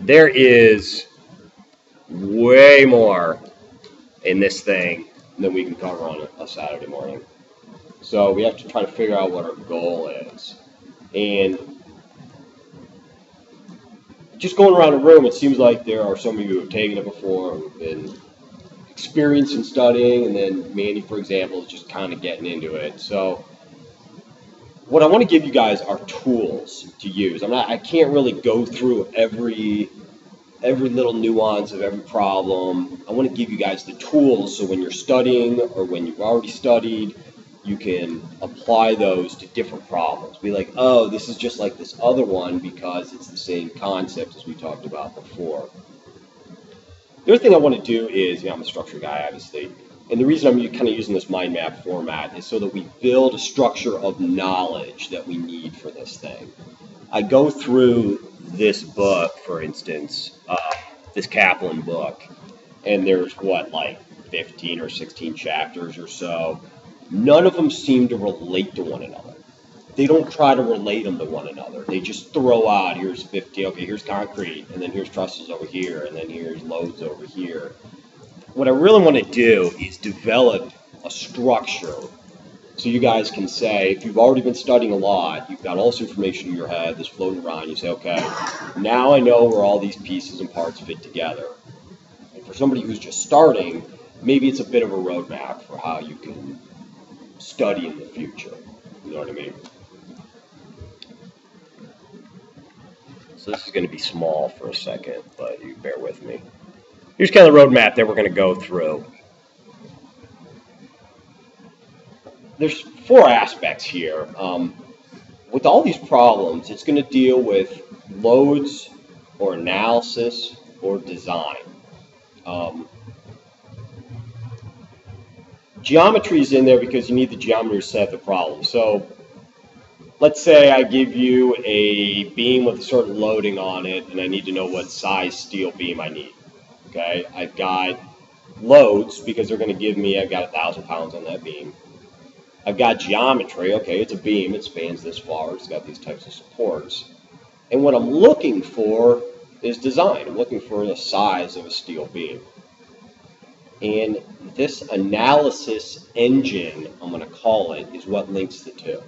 there is way more in this thing than we can cover on a Saturday morning. So we have to try to figure out what our goal is. And just going around the room, it seems like there are some of you who have taken it before, who've been experienced in studying, and then Mandy, for example, is just kind of getting into it. So what I want to give you guys are tools to use. I can't really go through every little nuance of every problem. I want to give you guys the tools so when you're studying or when you've already studied, you can apply those to different problems. Be like, oh, this is just like this other one because it's the same concept as we talked about before. The other thing I want to do is, I'm a structure guy, obviously, and the reason I'm kind of using this mind map format is so that we build a structure of knowledge that we need for this thing. I go through this book, for instance, this Kaplan book, and there's like 15 or 16 chapters or so. None of them seem to relate to one another. They don't try to relate them to one another. They just throw out, here's 50, okay, here's concrete, and then here's trusses over here, and then here's loads over here. What I really want to do is develop a structure so you guys can say, if you've already been studying a lot, you've got all this information in your head that's floating around, you say, okay, now I know where all these pieces and parts fit together. And for somebody who's just starting, maybe it's a bit of a roadmap for how you can study in the future. You know what I mean? So this is going to be small for a second, but you bear with me. Here's kind of the roadmap that we're going to go through. There's 4 aspects here. With all these problems, it's going to deal with loads or analysis or design. Geometry is in there because you need the geometry to set the problem. So let's say I give you a beam with a certain loading on it, and I need to know what size steel beam I need. Okay, I've got loads because they're going to give me, I've got 1,000 pounds on that beam. I've got geometry, okay, it's a beam, it spans this far, it's got these types of supports. And what I'm looking for is design. I'm looking for the size of a steel beam. And this analysis engine, I'm going to call it, is what links the two.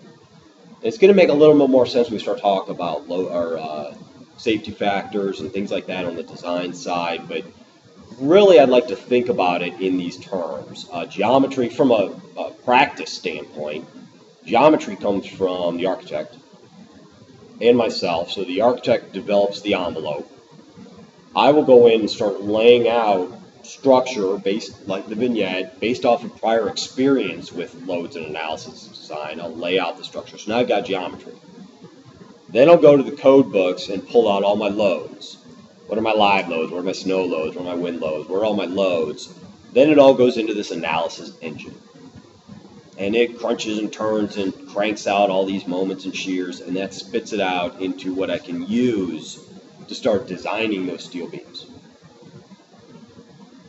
It's going to make a little bit more sense when we start talking about safety factors and things like that on the design side, but really I'd like to think about it in these terms. Geometry, from a practice standpoint, geometry comes from the architect and myself. So the architect develops the envelope. I will go in and start laying out structure based, like the vignette, based off of prior experience with loads and analysis design. I'll lay out the structure. So now I've got geometry. Then I'll go to the code books and pull out all my loads. What are my live loads? What are my snow loads? What are my wind loads? Where are all my loads? Then it all goes into this analysis engine. And it crunches and turns and cranks out all these moments and shears, and that spits it out into what I can use to start designing those steel beams.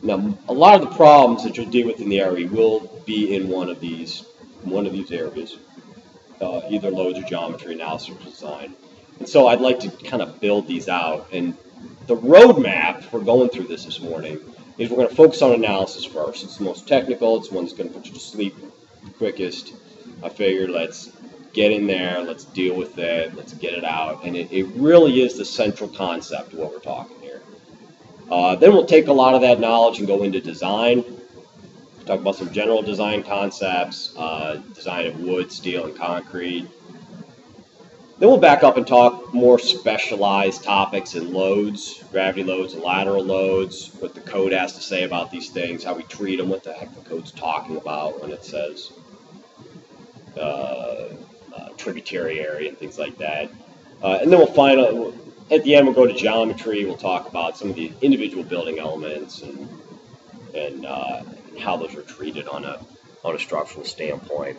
Now, a lot of the problems that you'll deal with in the area will be in one of these areas, either loads or geometry, analysis, or design. And so I'd like to kind of build these out. And the roadmap for going through this morning is we're going to focus on analysis first. It's the most technical. It's the one that's going to put you to sleep the quickest. I figured let's get in there, let's deal with it, let's get it out. And it really is the central concept of what we're talking here. Then we'll take a lot of that knowledge and go into design. Talk about some general design concepts, design of wood, steel, and concrete. Then we'll back up and talk more specialized topics in loads, gravity loads and lateral loads, what the code has to say about these things, how we treat them, what the heck the code's talking about when it says tributary area and things like that. And then we'll find out, at the end we'll go to geometry. We'll talk about some of the individual building elements and how those are treated on a structural standpoint.